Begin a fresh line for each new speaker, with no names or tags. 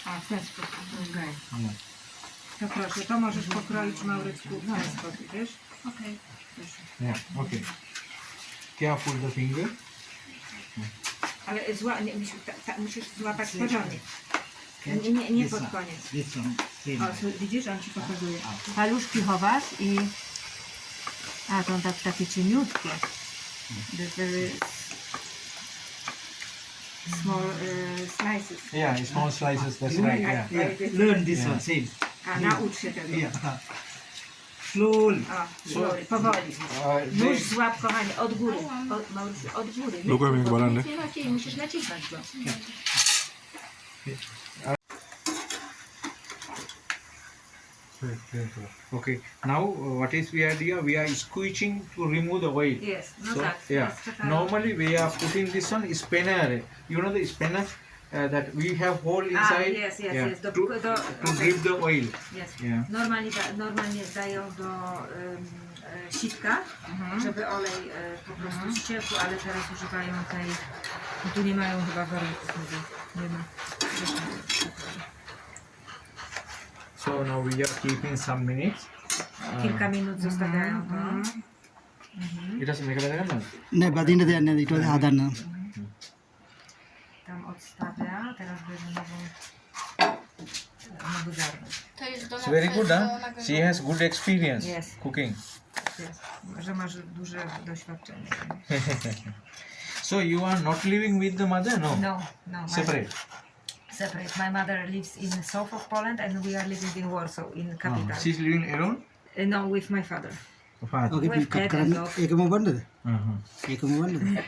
A, w ten sposób.
Okej.
To proszę, to możesz pokroić, Maurycku, w ten sposób, wiesz?
Okej.
Yeah, okay. Careful the finger.
Ale musisz złapać porządnie. Nie pod koniec.
This one.
O, widzisz, on ci pokazuje. Paluszki chowasz i... A, to on takie cieniutkie. Very small slices.
Yeah, small slices, that's right, yeah.
Learn this one, same.
A, naucz się tego.
Yeah. Slowly.
O, powoli. Nóż złap, kochanie, od góry. Mauricy, od góry.
Dokładnie jak baranek.
Nie naciśnij, musisz naciskać go.
Okay, now what is we are doing? We are squeezing to remove the oil.
Jest, no
So,
tak.
yeah,
czekaj.
normally we are putting this one spinner. You know the spinner that we have hole inside.
Yes.
To drip the oil.
Jest.
Yeah.
Normalnie dają do sitka, żeby olej po prostu ściekł, ale teraz używają tej, no tu nie mają chyba warunków, nie ma.
So now we are keeping some minutes.
Kilka minut zostawiają to.
It doesn't make a difference.
No, but in the end, it was other.
Tam odstawia, teraz bierze nowy garnek.
To jest do
It's very good, huh? She has good experience
Yes.
cooking.
Jest, że masz duże doświadczenie.
So you are not living with the mother, no?
No.
Separate.
Separate. My mother lives in the south of Poland and we are living in Warsaw, in capital.
She's living alone.
No, with my father.
Father.
Okay,
With cat and dog.
एक में बंद है
Uh-huh.
एक में बंद है